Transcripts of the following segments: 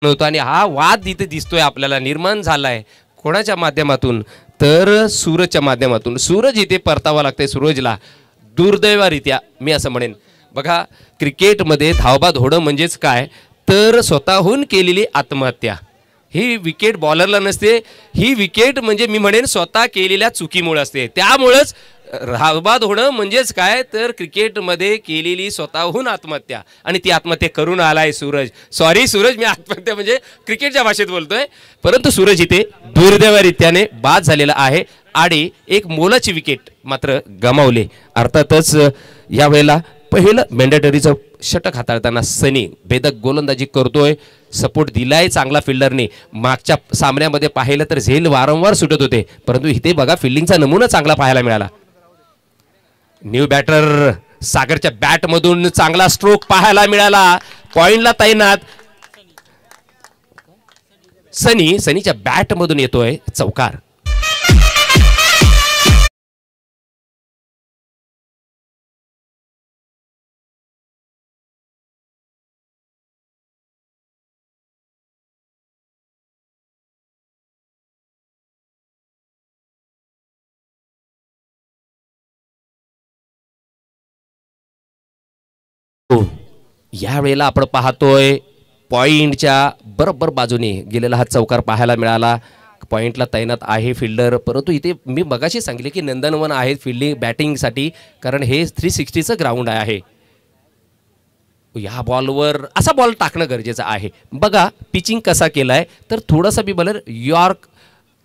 नव्हतं आणि हा वाद इथे दिसतोय आपल्याला निर्माण झालाय कोणाच्या माध्यमातून तर सूरजच्या माध्यमातून. सूरज इथे परतावा लागते सूरजला दुर्दैवारित्या मी असं म्हणेन. बघा क्रिकेटमध्ये धावबाद होणं म्हणजेच काय तर स्वतःहून केलेली आत्महत्या. ही विकेट बॉलरला नसते, ही विकेट म्हणजे मी म्हणेन स्वतः केलेल्या चुकीमुळे असते. त्यामुळेच धावबाद होणं म्हणजेच काय तर क्रिकेटमध्ये केलेली स्वतःहून आत्महत्या आणि ती आत्महत्या करून आलाय सूरज. सॉरी सूरज, मी आत्महत्या म्हणजे क्रिकेटच्या भाषेत बोलतोय, परंतु सूरज इथे दुर्दैवारित्याने बाद झालेला आहे आणि एक मोलाची विकेट मात्र गमावले. अर्थातच यावेळेला पहिलं मॅन्डेटरीचं षटक हाताळताना सनी भेदक गोलंदाजी करतोय. सपोर्ट दिलाय चांगला फिल्डरने. मागच्या सामन्यामध्ये पाहिलं तर झेल वारंवार सुटत होते, परंतु इथे बघा फिल्डिंगचा नमुना चांगला पाहायला मिळाला. न्यू बॅटर सागरच्या बॅटमधून चांगला स्ट्रोक पाहायला मिळाला. पॉइंटला तैनात सनीच्या बॅटमधून येतोय चौकार. या वेळेला आपण पाहतोय पॉइंटच्या बरोबर बाजूने गेलेला हा चौकार पाहायला मिळाला. पॉइंटला तैनात आहे फिल्डर, परंतु इथे मी मगाशी सांगितले की नंदनवन आहे फिल्डिंग बॅटिंगसाठी, कारण हे 360चं ग्राउंड आहे. या बॉलवर असा बॉल टाकणं गरजेचं आहे. बघा पिचिंग कसा केलाय तर थोडासा बी बॉलर यॉर्क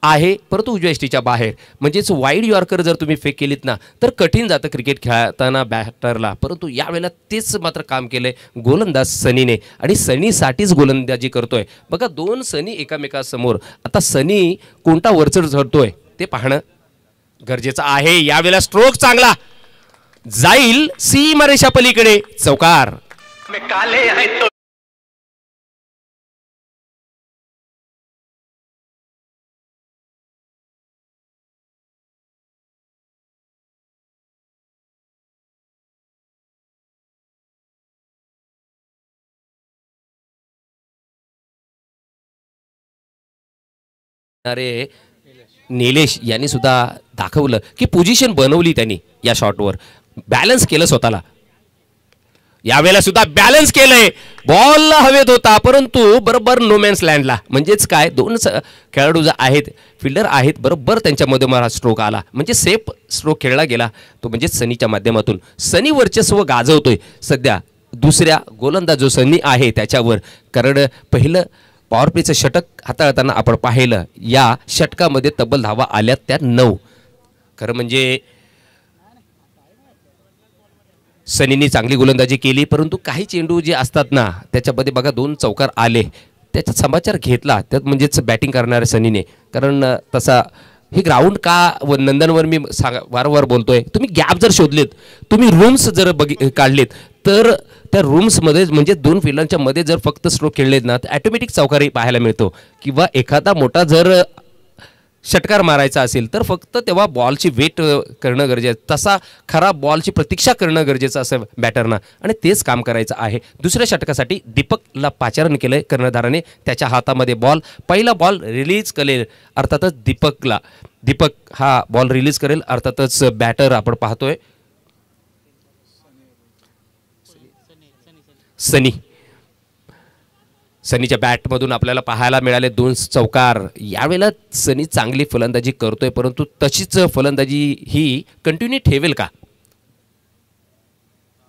आहे, परंतु उजव्या एसटीच्या बाहेर, म्हणजेच वाईड यॉर्कर जर तुम्ही फेक केलीत ना तर कठीण जातं क्रिकेट खेळताना बॅटरला. परंतु यावेळेला तेच मात्र काम केलंय गोलंदाज सनीने आणि सनीसाठीच गोलंदाजी करतोय. बघा दोन सनी एकामेकासमोर. आता सनी कोणता वरचढ चढतोय ते पाहणं गरजेचं आहे. यावेळेला स्ट्रोक चांगला जाईल सीमारेषा पलीकडे चौकार. अरे निलेश यांनी सुद्धा दाखवलं की पोझिशन बनवली त्यांनी या शॉटवर, बॅलन्स केलं स्वतःला. यावेळेला सुद्धा बॅलन्स केलंय. बॉल हवेत होता परंतु बरोबर नो मॅन्स लँडला. म्हणजेच काय दोन खेळाडू आहेत फिल्डर आहेत बरोबर त्यांच्यामध्ये मला स्ट्रोक आला, म्हणजे सेफ स्ट्रोक खेळला गेला तो म्हणजे सनीच्या माध्यमातून. सनी वर्चस्व गाजवतोय सध्या दुसऱ्या गोलंदाज जो सनी आहे त्याच्यावर, कारण पहिलं पॉवर प्लेचं षटक हाताळताना आपण पाहिलं या षटकामध्ये तब्बल धावा आल्या त्या 9. खरं म्हणजे सनीने चांगली गोलंदाजी केली, परंतु काही चेंडू जे असतात ना त्याच्यामध्ये बघा 2 चौकार आले, त्याचा समाचार घेतला त्यात म्हणजेच बॅटिंग करणाऱ्या सनीने. कारण तसा हे ग्राउंड का नंदनवर मी वारंवार बोलतोय, तुम्ही गॅप जर शोधलेत, तुम्ही रूम्स जर काढलेत तर त्या रूम्समध्ये म्हणजे 2 फिल्डांच्या मध्ये जर फक्त स्ट्रोक खेळलेत ना तर ॲटोमॅटिक चौकारही पाहायला मिळतो. किंवा एखादा मोठा जर षटकार मारायचा असेल तर फक्त तेव्हा बॉलची वेट करणं गरजेचं, तसा खरा बॉलची प्रतीक्षा करणं गरजेचं असं बॅटरना, आणि तेच काम करायचं आहे. दुसऱ्या षटकासाठी दीपकला पाचारण केलं आहे कर्णधाराने. त्याच्या हातामध्ये बॉल, पहिला बॉल रिलीज करेल अर्थातच दीपक हा बॉल रिलीज करेल. अर्थातच बॅटर आपण पाहतोय सनीच्या बॅटमधून आपल्याला पाहायला मिळाले 2 चौकार. यावेळेला सनी चांगली फलंदाजी करतोय, परंतु तशीच फलंदाजी ही कंटिन्यू ठेवेल का?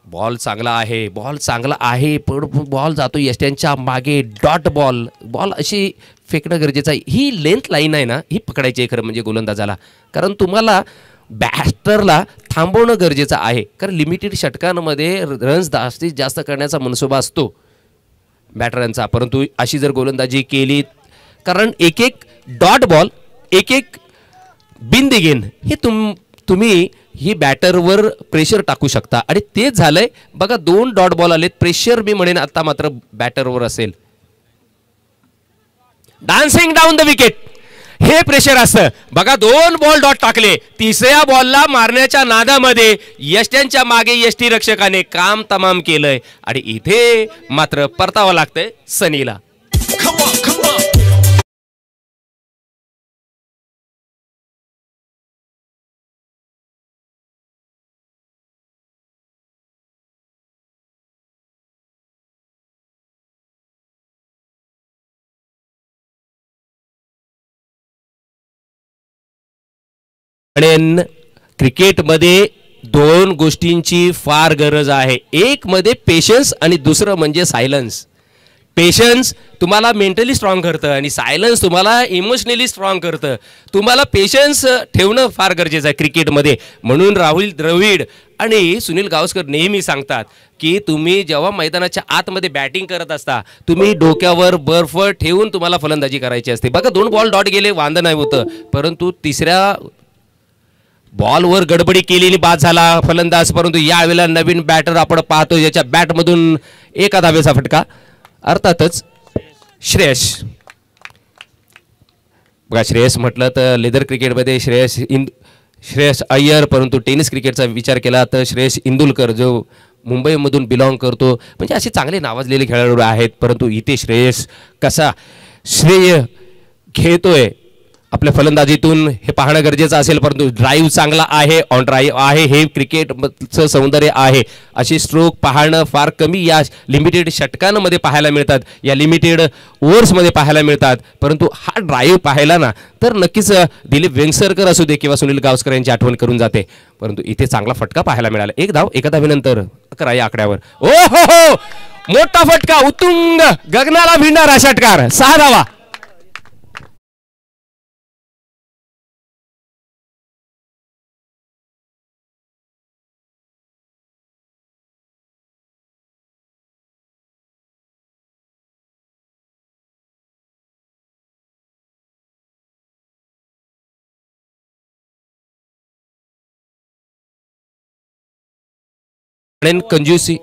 बॉल चांगला आहे पण बॉल जातो यष्ट्यांच्या मागे. डॉट बॉल अशी फेकणं गरजेचं आहे. ही लेंथ लाईन आहे ना ही पकडायची आहे खरं म्हणजे गोलंदाजाला, कारण तुम्हाला बॅटरला थांबवणं गरजेचं आहे, कारण लिमिटेड षटकांमध्ये रन्स जास्तीत जास्त करण्याचा मनसुबा असतो बॅटरांचा. परंतु अशी जर गोलंदाजी केली, कारण एक डॉट बॉल एक बिंदी गेंद हे तुम्ही ही बॅटरवर प्रेशर टाकू शकता, आणि तेच झालंय. बघा 2 डॉट बॉल आलेत, प्रेशर मी म्हणेन आता मात्र बॅटरवर असेल. डान्सिंग डाऊन द विकेट हे प्रेशर असतं. बघा 2 बॉल डॉट टाकले, तिसऱ्या बॉलला मारण्याच्या नादामध्ये यष्ट्यांच्या मागे यष्टी रक्षकाने काम तमाम केलंय आणि इथे मात्र परतावं लागतंय सनीला. म्हणेन क्रिकेटमध्ये दोन गोष्टींची फार गरज आहे. एक मध्ये पेशन्स आणि दुसरं म्हणजे सायलन्स. पेशन्स तुम्हाला मेंटली स्ट्रॉंग करतं आणि सायलन्स तुम्हाला इमोशनली स्ट्रॉंग करतं. तुम्हाला पेशन्स ठेवणं फार गरजेचं आहे क्रिकेटमध्ये. म्हणून राहुल द्रविड आणि सुनील गावस्कर नेहमी सांगतात की तुम्ही जेव्हा मैदानाच्या आतमध्ये बॅटिंग करत असता तुम्ही डोक्यावर बर्फ ठेवून तुम्हाला फलंदाजी करायची असते. बघा 2 बॉल डॉट गेले वांद नाही होतं, परंतु तिसऱ्या बॉलवर गडबडी केलेली बाद झाला फलंदाज. परंतु यावेळेला नवीन बॅटर आपण पाहतो ज्याच्या बॅटमधून एका धावेचा फटका, अर्थातच श्रेयस. बघा श्रेयस म्हटलं तर लेदर क्रिकेटमध्ये श्रेयस अय्यर, परंतु टेनिस क्रिकेटचा विचार केला तर श्रेयस इंदुलकर जो मुंबईमधून बिलॉंग करतो. म्हणजे असे चांगले नावाजलेले खेळाडू आहेत. परंतु इथे श्रेयस कसा श्रेय घेतोय आपल्या फलंदाजीतून हे पाहणं गरजेचं असेल. परंतु ड्राईव्ह चांगला आहे, ऑन ड्राईव्ह आहे, हे क्रिकेटचं सौंदर्य आहे. अशी स्ट्रोक पाहणं फार कमी या लिमिटेड षटकांमध्ये पाहायला मिळतात, या लिमिटेड ओव्हर्समध्ये पाहायला मिळतात. परंतु हा ड्राईव्ह पाहायला ना तर नक्कीच दिलीप वेंगसरकर असू दे किंवा सुनील गावस्कर यांची आठवण करून जाते. परंतु इथे चांगला फटका पाहायला मिळाला. एक धाव एका धावेनंतर 11 या आकड्यावर. ओ हो हो, मोठा फटका, उत्तुंग गगनाला भिडणारा षटकार, 6 धावा. कंजूसी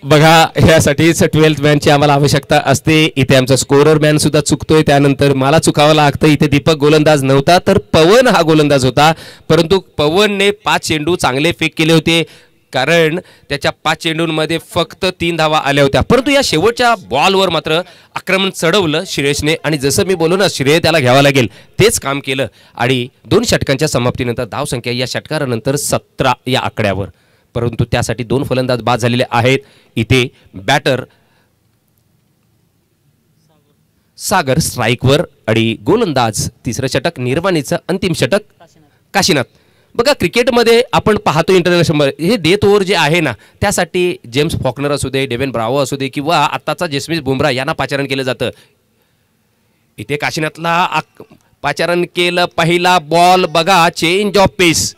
बघा, यासाठीच 12th मॅनची आम्हाला आवश्यकता असते. इथे आमचा स्कोरर मॅन सुद्धा चुकतोय, त्यानंतर मला चुकावं लागतं. इथे दीपक गोलंदाज नव्हता तर पवन हा गोलंदाज होता. परंतु पवनने 5 चेंडू चांगले फेक केले होते, कारण त्याच्या 5 चेंडूंमध्ये फक्त 3 धावा आल्या होत्या. परंतु या शेवटच्या बॉलवर मात्र आक्रमण चढवलं श्रेयसने आणि जसं मी बोललो ना श्रेय त्याला घ्यावं लागेल तेच काम केलं. आणि 2 षटकांच्या समाप्तीनंतर धावसंख्या या षटकारानंतर 17 या आकड्यावर. परंतु त्यासाठी 2 फलंदाज बाद झालेले आहेत. इथे बॅटर सागर स्ट्राईकवर आणि गोलंदाज तिसरं षटक निर्वाणीचं अंतिम षटक काशीनाथ. बघा क्रिकेटमध्ये आपण पाहतो इंटरनॅशनल हे डेथ ओव्हर जे आहे ना त्यासाठी जेम्स फॉकनर असू दे, डेव्हिन ब्रावो असू दे किंवा आत्ताचा जसप्रीत बुमराह यांना पाचारण केलं जातं. इथे काशीनाथला पाचारण केलं. पहिला बॉल बघा, change of pace,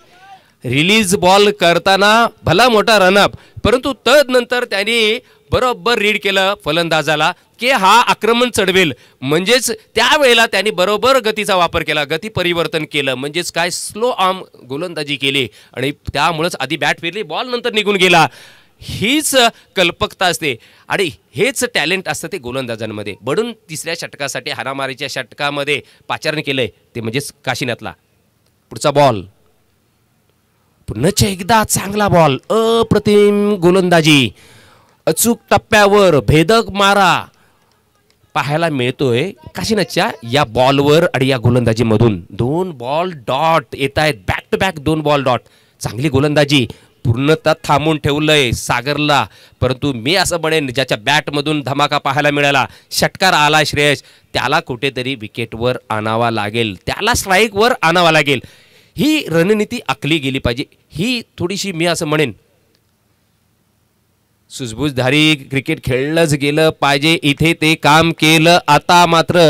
release ball करताना भला मोठा रनअप, परंतु तदनंतर त्यांनी बरोबर रीड केलं फलंदाजाला की हा आक्रमण चढवेल. म्हणजेच त्यावेळेला त्यांनी बरोबर गतीचा वापर केला, गती परिवर्तन केलं. म्हणजेच काय स्लो आर्म गोलंदाजी केली आणि त्यामुळेच आधी बॅट फिरली, बॉल नंतर निघून गेला. हीच कल्पकता असते आणि हेच टॅलेंट असतं ते गोलंदाजांमध्ये. बडून तिसऱ्या षटकासाठी हाणामारीच्या षटकामध्ये पाचारण केलंय ते म्हणजेच काशीनाथला. पुढचा बॉल पुन्हा एकदा चांगला बॉल, अप्रतिम गोलंदाजी, अचूक टप्प्यावर भेदक मारा पाहायला मिळतोय काशीनाथच्या या बॉलवर आणि या गोलंदाजीमधून. 2 बॉल डॉट येत आहेत, back to back 2 ball dot. चांगली गोलंदाजी, पूर्णतः थांबून ठेवलंय सागरला. परंतु मी असं म्हणेन ज्याच्या बॅटमधून धमाका पाहायला मिळाला, षटकार आला श्रेयस, त्याला कुठेतरी विकेटवर आणावा लागेल, त्याला स्ट्राईकवर आणावा लागेल. ही रणनीती आखली गेली पाहिजे. ही थोडीशी मी असं म्हणेन सुजबुजधारी क्रिकेट खेळलंच गेलं पाहिजे. इथे ते काम केलं. आता मात्र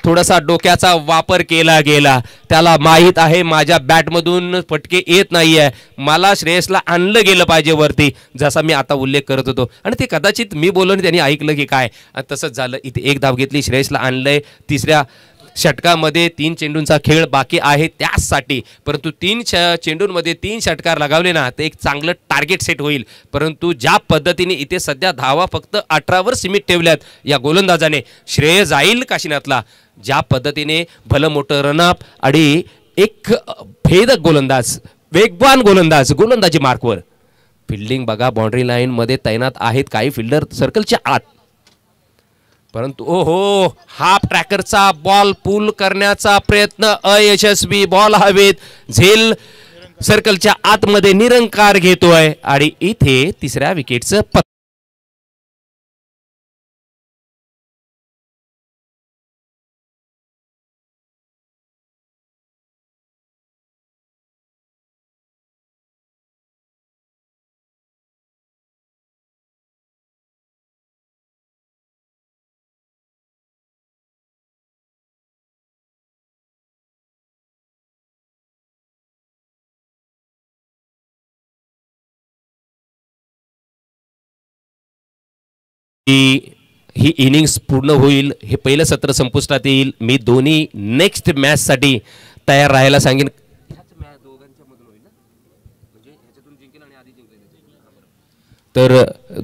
थोडासा डोक्याचा वापर केला गेला. त्याला माहीत आहे माझ्या बॅटमधून फटके येत नाही आहे, मला श्रेयसला आणलं गेलं पाहिजे वरती, जसा मी आता उल्लेख करत होतो. आणि ते कदाचित मी बोललो त्यांनी ऐकलं की काय, तसंच झालं. इथे 1 धाव घेतली, श्रेयसला आणलंय. तिसऱ्या षटकामध्ये 3 चेंडूंचा खेळ बाकी आहे त्यासाठी. परंतु 3 चेंडूंमध्ये 3 षटकार लगावले ना तर एक चांगलं टार्गेट सेट होईल. परंतु ज्या पद्धतीने इथे सध्या धावा फक्त 18वर सीमित ठेवल्यात या गोलंदाजाने, श्रेय जाईल काशीनाथला. ज्या पद्धतीने भलं मोठं रनअप आणि एक भेदक गोलंदाज, वेगवान गोलंदाज गोलंदाजी मार्कवर. फिल्डिंग बघा, बाउंड्री लाईन मध्ये तैनात आहेत काही फिल्डर सर्कलच्या आत, परंतु ओहो, हाफ ट्रॅकरचा बॉल पुल करण्याचा प्रयत्न अयशस्वी. बॉल हवेत, झेल सर्कलच्या आतमध्ये निरंकार घेतोय आणि इथे तिसऱ्या विकेटचं ही इनिंग्स पूर्ण होईल, हे पहिलं सत्र संपुष्टात येईल. मी दोन्ही नेक्स्ट मॅच साठी तयार राहायला सांगेन. तर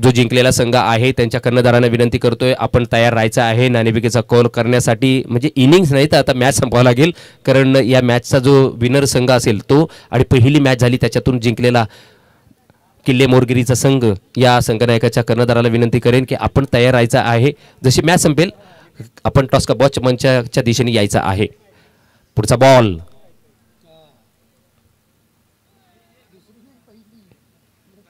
जो जिंकलेला संघ आहे त्यांच्या कर्णधारांना विनंती करतोय आपण तयार राहायचं आहे नाणेफेकीचा कॉल करण्यासाठी. म्हणजे इनिंग्स नाही तर आता मॅच संपवावं लागेल, कारण या मॅचचा जो विनर संघ असेल तो आणि पहिली मॅच झाली त्याच्यातून जिंकलेला किल्ले मोरगिरीचा संघ, या संघनायकाच्या कर्णधाराला विनंती करेन की आपण तयार राहायचं आहे. जशी मॅच संपेल आपण टॉस का बॉच मंचाच्या दिशेने यायचं आहे. पुढचा बॉल,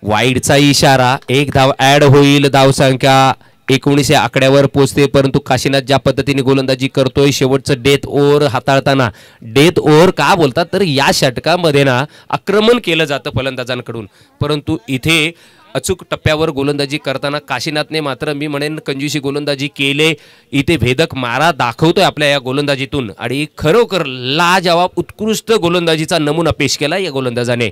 वाईडचा इशारा. एक धाव ऍड होईल, धावसंख्या 19 आकड्यावर पोहोचते. परंतु काशीनाथ ज्या पद्धतीने गोलंदाजी करतोय शेवटचं डेथ ओव्हर हाताळताना, डेथ ओव्हर का बोलतात तर या षटकामध्ये ना आक्रमण केलं जातं फलंदाजांकडून, परंतु इथे अचूक टप्प्यावर गोलंदाजी करताना काशीनाथने मात्र मी म्हणेन कंजूसी गोलंदाजी केले. इथे भेदक मारा दाखवतोय आपल्या या गोलंदाजीतून आणि खरोखर लाजवाब उत्कृष्ट गोलंदाजीचा नमुना पेश केला या गोलंदाजाने.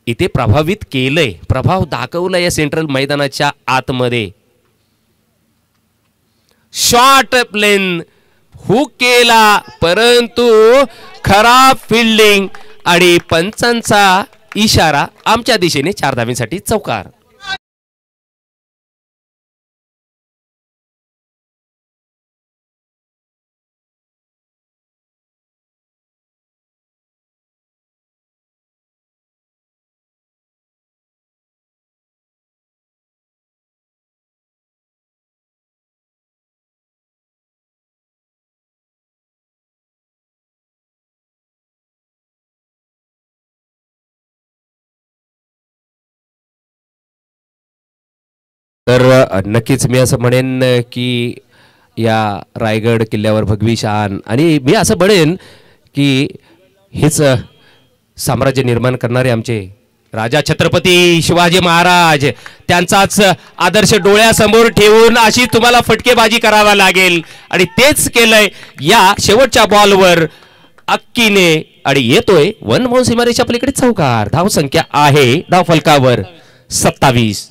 इथे प्रभावित केलंय, प्रभाव दाखवला या सेंट्रल मैदानाच्या आतमध्ये. शॉर्ट प्लेन हुक केला, परंतु खराब फिल्डिंग आणि पंचांचा इशारा. आमच्या दिशेने 4 धावांसाठी चौकार. तर नक्कीच मी असं म्हणेन की या रायगड किल्ल्यावर भगवी शान, आणि मी असं म्हणेन की हेच साम्राज्य निर्माण करणारे आमचे राजा छत्रपती शिवाजी महाराज, त्यांचाच आदर्श डोळ्यासमोर ठेवून अशी तुम्हाला फटकेबाजी करावा लागेल आणि तेच केलंय या शेवटच्या बॉलवर अक्कीने. आणि येतोय वन बाउंड सीमारेषा पलीकडे चौकार. धाव संख्या आहे धाव फलकावर 27.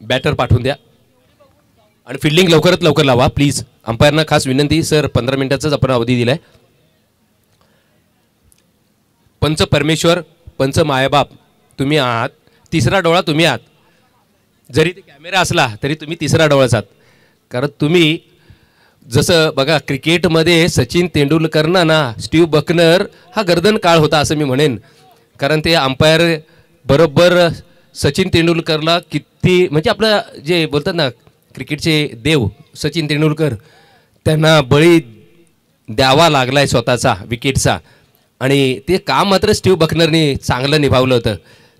बॅटर पाठवून द्या आणि फिल्डिंग लवकरात लवकर लावा प्लीज. अंपायरना खास विनंती सर, 15 मिनिटाचाच आपण अवधी दिलाय. पंच परमेश्वर, पंच मायबाप तुम्ही आहात, तिसरा डोळा तुम्ही आहात. जरी ते कॅमेरा असला तरी तुम्ही तिसरा डोळाच आहात. कारण तुम्ही जसं बघा क्रिकेटमध्ये सचिन तेंडुलकरना ना स्टीव्ह बकनर हा गर्दन काळ होता असं मी म्हणेन. कारण ते अंपायर बरोबर सचिन तेंडुलकरला किती म्हणजे आपलं जे बोलतात ना क्रिकेटचे देव सचिन तेंडुलकर, त्यांना बळी द्यावा लागलाय स्वतःचा विकेटचा. आणि ते काम मात्र स्टीव्ह बकनरने चांगलं निभावलं होतं.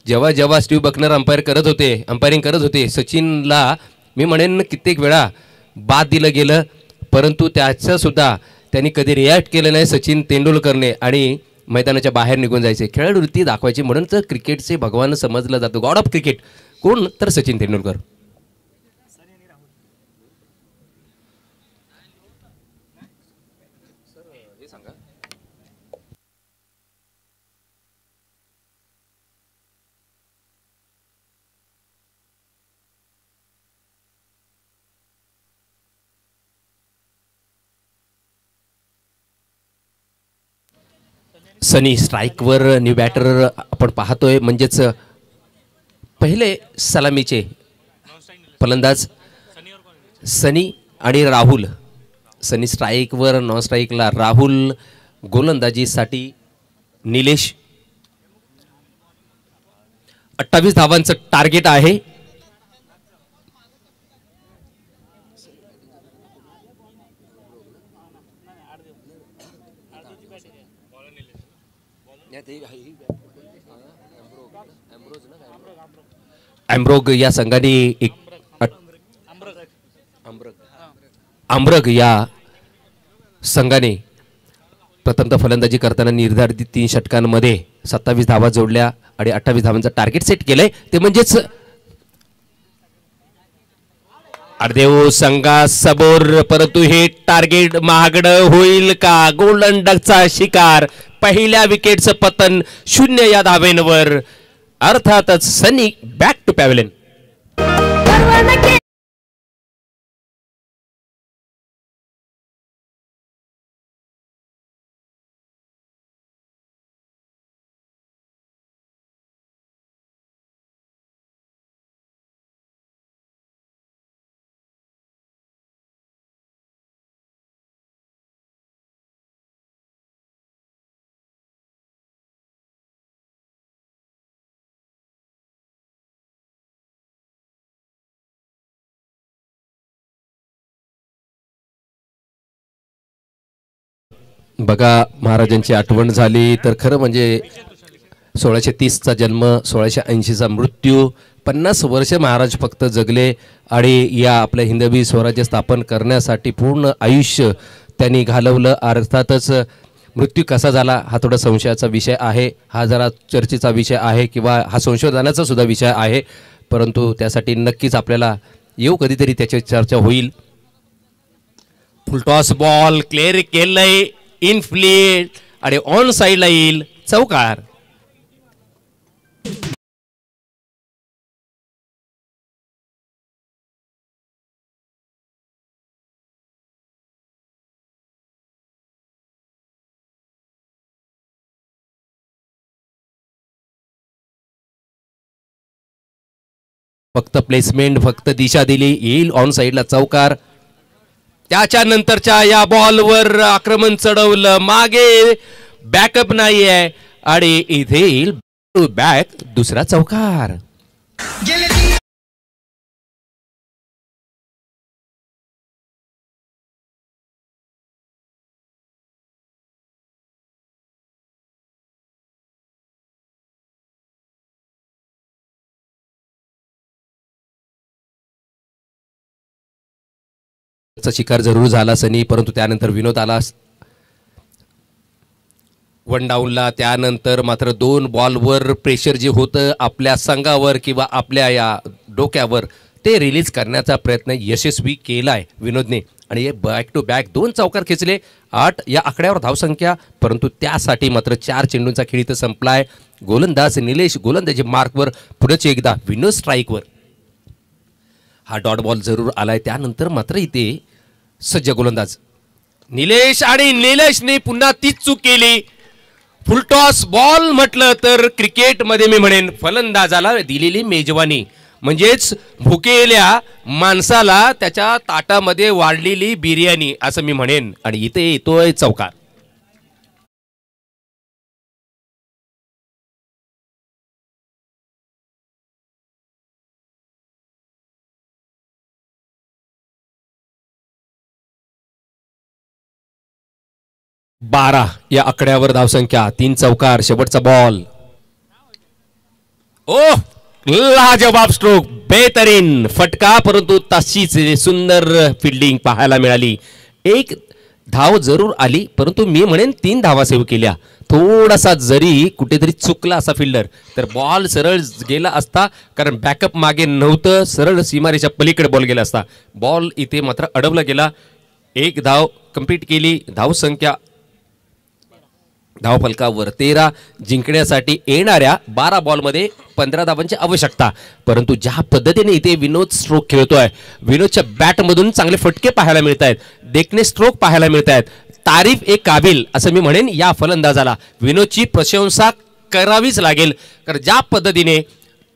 जेव्हा जेव्हा स्टीव्ह बकनर अंपायरिंग करत होते सचिनला मी म्हणेन कित्येक वेळा बाद दिलं गेलं, परंतु त्याचंसुद्धा त्यांनी कधी रिॲक्ट केलं नाही सचिन तेंडुलकरने आणि मैदानाच्या बाहेर निघून जायचे. खेळवृत्ती दाखवायची म्हणून तर क्रिकेटचे भगवान समजलं जातं. गॉड ऑफ क्रिकेट कोण तर सचिन तेंडुलकर. सनी स्ट्राईकवर न्यू बॅटर आपण पाहतोय. म्हणजेच पहिले सलामीचे फलंदाज सनी आणि राहुल. सनी स्ट्राईकवर, नॉन स्ट्राईकला राहुल, गोलंदाजीसाठी निलेश. 28 धावांचं टार्गेट आहे. अम्ब्रोग या संघाने अम्ब्रग या संघाने प्रथमतः फलंदाजी करताना निर्धारित 3 षटकांमध्ये 27 धावा जोडल्या आणि 28 धावांचं टार्गेट सेट केलंय. ते म्हणजेच अर्देव संघासमोर, परंतु हे टार्गेट महागडं होईल का? गोल्डन डकचा शिकार, पहिल्या विकेटचं पतन 0 या धावेंवर. अर्थातच सनी बॅक टू पॅव्हलियन. बघा महाराजांची आठवण झाली तर खरं म्हणजे 1630चा जन्म, 1680चा मृत्यू, 50 वर्ष महाराज फक्त जगले आणि या आपल्या हिंदवी स्वराज्य स्थापन करण्यासाठी पूर्ण आयुष्य त्यांनी घालवलं. अर्थातच मृत्यू कसा झाला हा थोडा संशयाचा विषय आहे, हा जरा चर्चेचा विषय आहे किंवा हा संशोधनाचा सुद्धा विषय आहे, परंतु त्यासाठी नक्कीच आपल्याला येऊ कधीतरी त्याची चर्चा होईल. फुलटॉस बॉल क्लिअर केलंय, इनफ्लेट आणि ऑन साइडला येईल चौकार. फक्त प्लेसमेंट, फक्त दिशा दिली, येईल ऑन साइडला चौकार. त्याच्यानंतरच्या या बॉलवर आक्रमण चढवलं, मागे बॅकअप नाही आहे आणि इथे येईल बॅक दुसरा चौकार. शिकार जरूर झाला सनी, परंतु त्यानंतर विनोद आला वन डाऊनला. त्यानंतर मात्र 2 बॉलवर प्रेशर जे होतं आपल्या संघावर किंवा आपल्या या डोक्यावर ते रिलीज करण्याचा प्रयत्न यशस्वी केलाय विनोदने आणि हे बॅक टू बॅक 2 चौकार खेचले. 8 या आकड्यावर धावसंख्या, परंतु त्यासाठी मात्र 4 चेंडूंचा खेळ इथं संपलाय. गोलंदाज निलेश गोलंदाजी मार्कवर, पुढचे एकदा विनोद स्ट्राईकवर. हा डॉट बॉल जरूर आलाय. त्यानंतर मात्र इथे सज्ज गोलंदाज निलेश आणि निलेशने पुन्हा तीच चूक केली. फुलटॉस बॉल म्हटलं तर क्रिकेटमध्ये मी म्हणेन फलंदाजाला दिलेली मेजवानी म्हणजेच भुकेल्या माणसाला त्याच्या ताटामध्ये वाढलेली बिर्याणी असं मी म्हणेन. आणि इथे येतोय चौकार. बारा या आकड्यावर धावसंख्या. 3 चौकार. शेवटचा बॉल. ओ लाजवाब स्ट्रोक. बेहतरीन फटका परंतु तशीच सुंदर फिल्डिंग पाहायला मिळाली. एक धाव जरूर आली परंतु मी म्हणेन 3 धावा सेव्ह केल्या. थोडासा जरी कुठेतरी चुकला असा फिल्डर तर बॉल सरळ गेला असता कारण बॅकअप मागे नव्हतं. सरळ सीमारेच्या पलीकडे बॉल गेला असता. बॉल इथे मात्र अडवला गेला. एक धाव कंप्लीट केली. धावसंख्या धावफलकावर 13. जिंकण्यासाठी येणाऱ्या 12 बॉलमध्ये 15 धावांची आवश्यकता. परंतु ज्या पद्धतीने इथे विनोद स्ट्रोक खेळतोय विनोदच्या बॅटमधून चांगले फटके पाहायला मिळत आहेत. देखणे स्ट्रोक पाहायला मिळत आहेत. तारीफ एक काबिल असं मी म्हणेन या फलंदाजाला. विनोदची प्रशंसा करावीच लागेल कारण ज्या पद्धतीने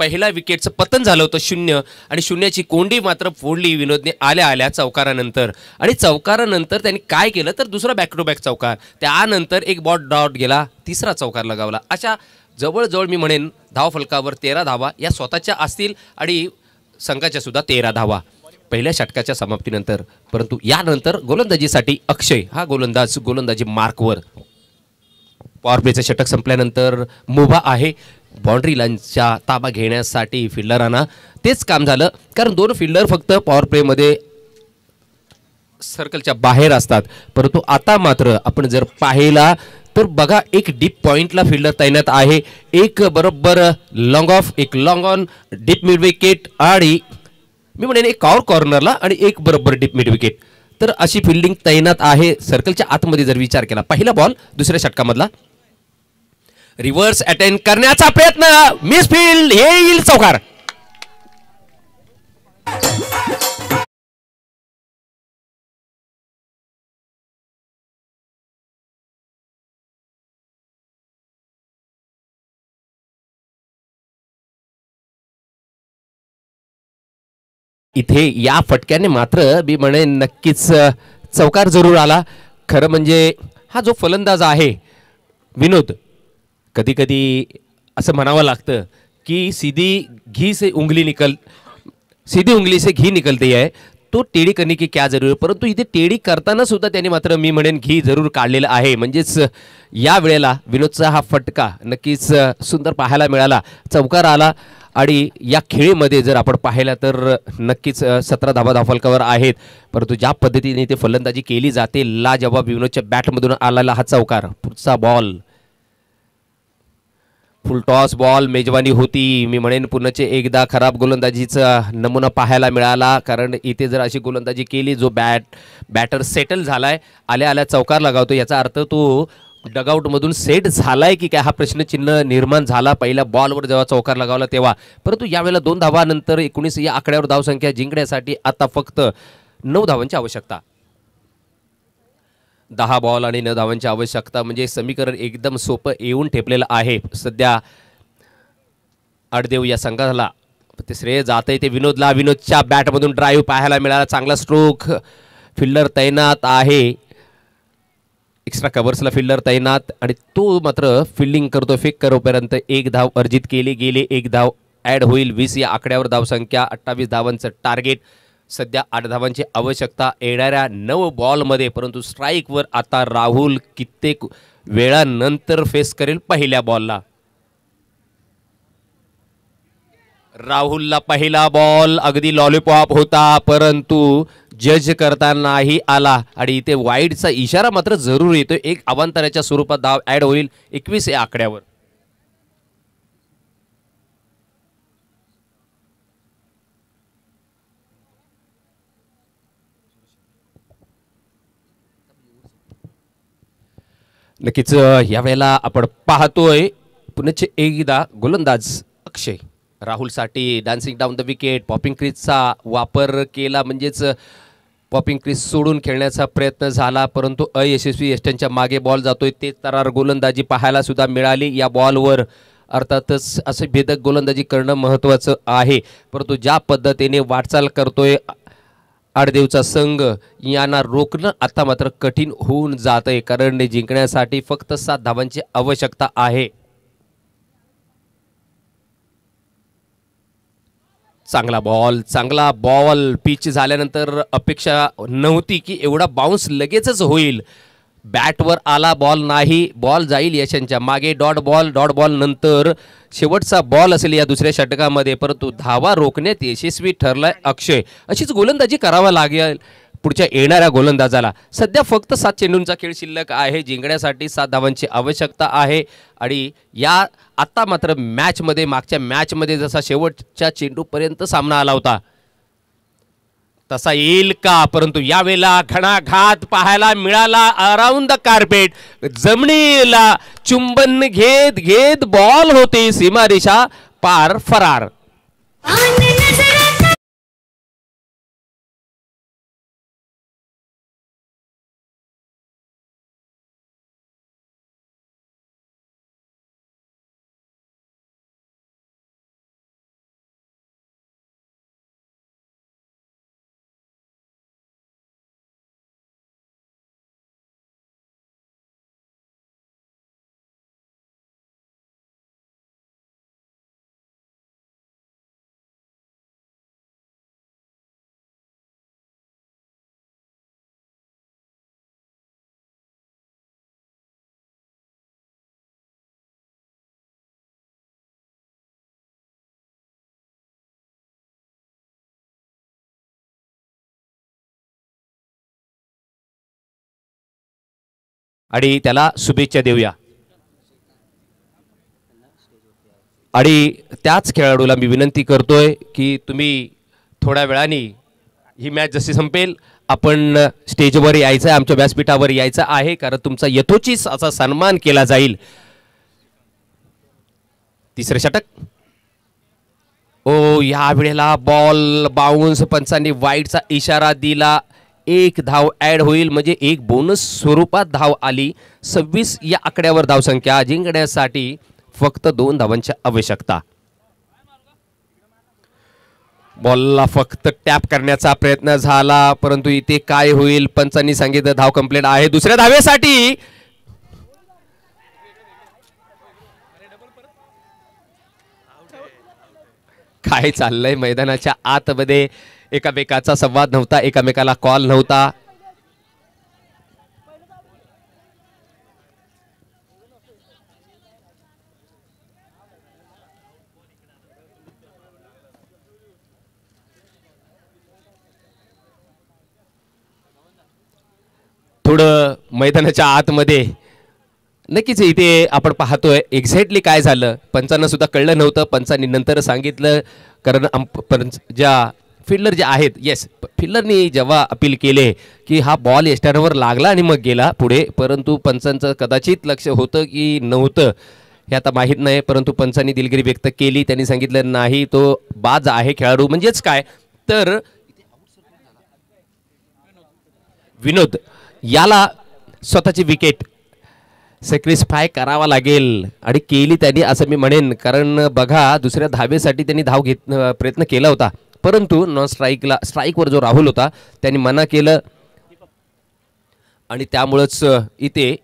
पहिल्या विकेटचं पतन झालं होतं 0 आणि 0ची कोंडी मात्र फोडली विनोदने आल्या आल्या चौकारानंतर. आणि चौकारानंतर त्यांनी काय केलं तर दुसरा बॅक टू बॅक चौकार. त्यानंतर एक बॉल डॉट गेला. तिसरा चौकार लगावला. अशा जवळजवळ मी म्हणेन धावफलकावर 13 धावा या स्वतःच्या असतील आणि संघाच्या सुद्धा 13 धावा पहिल्या षटकाच्या समाप्तीनंतर. परंतु यानंतर गोलंदाजीसाठी अक्षय हा गोलंदाज गोलंदाजी मार्कवर. पॉवर प्लेचं षटक संपल्यानंतर मुभा आहे. बाउंड्री लाईनच्या ताबा घेण्यासाठी फिल्डरांना तेच काम झालं कारण 2 फिल्डर फक्त पॉवर प्लेमध्ये सर्कलच्या बाहेर असतात. परंतु आता मात्र आपण जर पाहिला तर बघा एक डीप पॉइंटला फिल्डर तैनात आहे. एक बरोबर लॉंग ऑफ एक long on deep mid wicket आणि मी म्हणेन एक कॉर्नरला आणि एक बरोबर डीप मिड विकेट. तर अशी फिल्डिंग तैनात आहे. सर्कलच्या आतमध्ये जर विचार केला पहिला बॉल दुसऱ्या षटकामधला रिव्हर्स अटेंड करण्याचा प्रयत्न मिस फील्ड येईल चौकार. इथे या फटक्याने मात्र मी म्हणेन नक्कीच चौकार जरूर आला. खरं म्हणजे हा जो फलंदाज आहे विनोद कधी कधी असं म्हणावं लागतं की सीधी उंगली से घी निकलती है तो टेढ़ी करने की क्या जरूर. परंतु इथे टेढ़ी करताना सुद्धा त्यांनी मात्र मी म्हणेन घी जरूर काढलेलं आहे. म्हणजेच या वेळेला विनोदचा हा फटका नक्कीच सुंदर पाहायला मिळाला. चौकार आला आणि या खेळीमध्ये जर आपण पाहिलं तर नक्कीच 17 धावा धावफलकावर आहेत. परंतु ज्या पद्धतीने ते फलंदाजी केली जाते लाजवाब विनोदच्या बॅटमधून आलेला हा चौकार. पुढचा बॉल फुल टॉस बॉल मेजवानी होती. मी म्हणेन पुन्हा एकदा खराब गोलंदाजीचा नमुना पाहायला मिळाला कारण इथे जर अशी गोलंदाजी केली जो बॅटर सेटल झालाय आल्या आल्या चौकार लगावतो याचा अर्थ तो डगआउटमधून सेट झालाय की काय हा प्रश्नचिन्ह निर्माण झाला पहिल्या बॉलवर जेव्हा चौकार लगावला तेव्हा. परंतु यावेळेला 2 धावानंतर 19 या आकड्यावर धावसंख्या जिंकण्यासाठी आता फक्त 9 धावांची आवश्यकता. 10 बॉल आणि 9 धावांची आवश्यकता म्हणजे समीकरण एकदम सोपं येऊन ठेपलेलं आहे. सध्या अडदेव या संघाला ते श्रेय जाते ते विनोदला. विनोदच्या बॅटमधून ड्राईव्ह पाहायला मिळाला. चांगला स्ट्रोक. फिल्डर तैनात आहे. एक्स्ट्रा कव्हर्सला फिल्डर तैनात आणि तो मात्र फिल्डिंग करतो. फेक करोपर्यंत 1 धाव अर्जित केली गेली. 1 धाव ॲड होईल. 20 या आकड्यावर धावसंख्या. 28 धावांचं टार्गेट. सध्या 8 धावांची आवश्यकता येणाऱ्या 9 बॉलमध्ये. परंतु स्ट्राईकवर आता राहुल कित्येक वेळानंतर फेस करेल पहिल्या बॉलला. राहुलला पहिला बॉल अगदी लॉलीपॉप होता परंतु जज करतानाही आला आणि इथे वाईडचा इशारा मात्र जरूर येतो. एक अवांतराच्या स्वरूपात धाव ॲड होईल 21 या आकड्यावर. नक्कीच यावेळेला आपण पाहतोय पुन्हा एकदा गोलंदाज अक्षय राहुलसाठी dancing down the wicket, popping क्रीजचा वापर केला, म्हणजेच पॉपिंग क्रीज सोडून खेळण्याचा प्रयत्न झाला परंतु अयशस्वी. यष्टनच्या मागे बॉल जातोय, ते तरार गोलंदाजी पाहायला सुद्धा मिळाली या बॉलवर. अर्थातच असे भेदक गोलंदाजी करणं महत्त्वाचं आहे, परंतु ज्या पद्धतीने वाटचाल करतोय आडदेवचा संघ यांना रोखणं आता मात्र कठीण होऊन जात आहे, कारण जिंकण्यासाठी फक्त 7 धावांची आवश्यकता आहे. चांगला बॉल पिच झाल्यानंतर अपेक्षा नव्हती की एवढा बाउन्स लगेचच होईल. बॅटवर आला बॉल नाही, बॉल जाईल यशांच्या मागे. डॉट बॉल नंतर शेवटचा बॉल असेल या दुसऱ्या षटकामध्ये, परंतु धावा रोखण्यात यशस्वी ठरलाय अक्षय. अशीच गोलंदाजी करावा लागेल पुढच्या येणाऱ्या गोलंदाजाला. सध्या फक्त 7 चेंडूंचा खेळ शिल्लक आहे, जिंकण्यासाठी 7 धावांची आवश्यकता आहे. आणि या आता मात्र मॅचमध्ये, मागच्या मॅचमध्ये जसा शेवटच्या चेंडूपर्यंत सामना आला होता तसा येईल का, परंतु यावेळेला घणाघात पाहायला मिळाला. अराउंड द कार्पेट, जमिनीला चुंबन घेत घेत बॉल होते सीमारेषा पार फरार. आणि त्याला शुभेच्छा देऊया. आणि त्याच खेळाडूला मी विनंती करतोय की तुम्ही थोड्या वेळाने ही मॅच जशी संपेल आपण स्टेजवर यायचं आहे, आमच्या व्यासपीठावर यायचं आहे, कारण तुमचा यथोचित असा सन्मान केला जाईल. तिसरे षटक. ओ या वेळेला बॉल बाउन्स, पंचांनी वाईटचा इशारा दिला. 1 धाव ऍड होईल, म्हणजे एक बोनस स्वरूपात धाव आली. 26 या आकड्यावर धावसंख्या. जिंकण्यासाठी फक्त 2 धावांची आवश्यकता. बॉलला फक्त टॅप करण्याचा प्रयत्न झाला, परंतु इथे काय होईल, पंचांनी सांगितलं धाव कंप्लीट आहे. दुसऱ्या धावेसाठी काय चाललंय मैदानाच्या आतमध्ये. एकामेकाचा संवाद नव्हता, एकामेकाला कॉल नव्हता. थोडं मैदानाच्या आतमध्ये नक्कीच इथे आपण पाहतोय एक्झॅक्टली काय झालं. पंचांना सुद्धा कळलं नव्हतं, पंचांनी नंतर सांगितलं, कारण ज्या फिल्डर जे आहेत, येस फिल्डरनी जेव्हा अपील केले की हा बॉल यष्टनवर लागला आणि मग गेला पुढे, परंतु पंचांचं कदाचित लक्ष होतं की नव्हतं हे आता माहीत नाही, परंतु पंचांनी दिलगिरी व्यक्त केली. त्यांनी सांगितलं नाही तो बाज आहे खेळाडू. म्हणजेच काय तर विनोद याला स्वतःची विकेट सॅक्रिफाय करावा लागेल, आणि केली त्यांनी असं मी म्हणेन. कारण बघा दुसऱ्या धावेसाठी त्यांनी धाव प्रयत्न केला होता, परंतु नॉन स्ट्राईकवर जो राहुल होता त्यांनी मना केलं, आणि त्यामुळेच इथे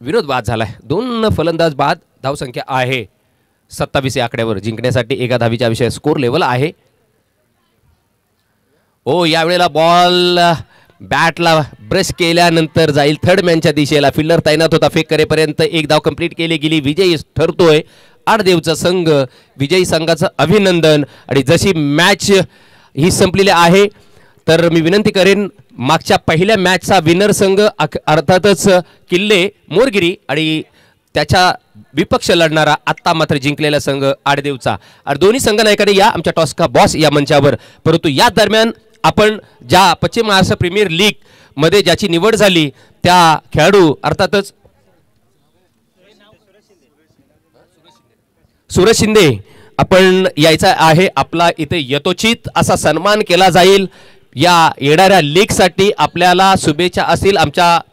विनोद बाद झालाय. 2 फलंदाज बाद. धावसंख्या आहे 27 या आकड्यावर. जिंकण्यासाठी 1 धावीच्या विषय स्कोर लेवल आहे. ओ यावेळेला बॉल बॅटला ब्रश केल्यानंतर जाईल थर्ड मॅनच्या दिशेला. फिल्डर तैनात होता, फेक करेपर्यंत 1 धाव कंप्लीट केली गेली. विजयी ठरतोय आडदेवचा संघ. विजयी संघाचं अभिनंदन. आणि जशी मॅच ही संपलेली आहे तर मी विनंती करेन मागच्या पहिल्या मॅचचा विनर संघ अर्थातच किल्ले मोरगिरी आणि त्याच्या विपक्ष लढणारा आत्ता मात्र जिंकलेला संघ आडदेवचा. आणि दोन्ही संघ नायकांनी या आमच्या टॉस्का बॉस या मंचावर. परंतु या दरम्यान आपण ज्या पश्चिम महाराष्ट्र प्रीमियर लीग मध्ये ज्याची निवड झाली त्या खेळाडू अर्थातच सूरज शिंदे आपण यायचा आहे, आपला इथे यथोचित असा सन्मान केला जाईल. या येणाऱ्या लीगसाठी आपल्याला शुभेच्छा असतील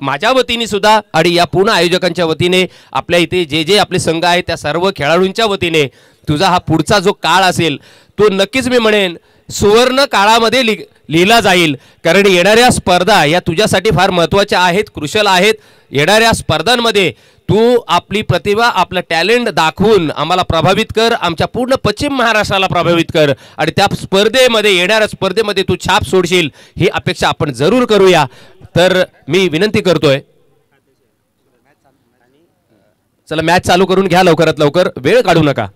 माझ्या वतीने सुद्धा आणि या पूर्ण आयोजकांच्या वतीने. आपल्या इथे जे जे आपले संघ आहेत त्या सर्व खेळाडूंच्या वतीने तुझा हा पुढचा जो काळ असेल तो नक्कीच मी म्हणेन सुवर्ण काळामध्ये लिहिला जाईल. कारण येणाऱ्या स्पर्धा या तुझ्यासाठी फार महत्त्वाच्या आहेत, क्रुशल आहेत. येणाऱ्या स्पर्धांमध्ये तू आपली प्रतिभा, आपलं टॅलेंट दाखवून आम्हाला प्रभावित कर, आमच्या पूर्ण पश्चिम महाराष्ट्राला प्रभावित कर आणि त्या स्पर्धेमध्ये, येणाऱ्या स्पर्धेमध्ये तू छाप सोडशील ही अपेक्षा आपण जरूर करूया. तर मी विनंती करतोय, चला मॅच चालू करून घ्या लवकरात लवकर, वेळ काढू नका.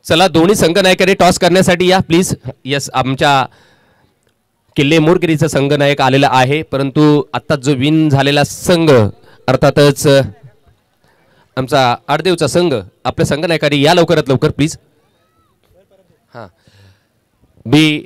चला दोन्ही संघ नायकांनी टॉस करण्यासाठी या प्लीज. यस, आमच्या किल्ले मोरगिरीचा संघ नायक आलेला आहे, परंतु आत्ताच जो विन झालेला संघ अर्थातच आमचा आडदेवचा संघ, आपल्या संघ नायकांनी या लवकरात लवकर प्लीज. हां, मी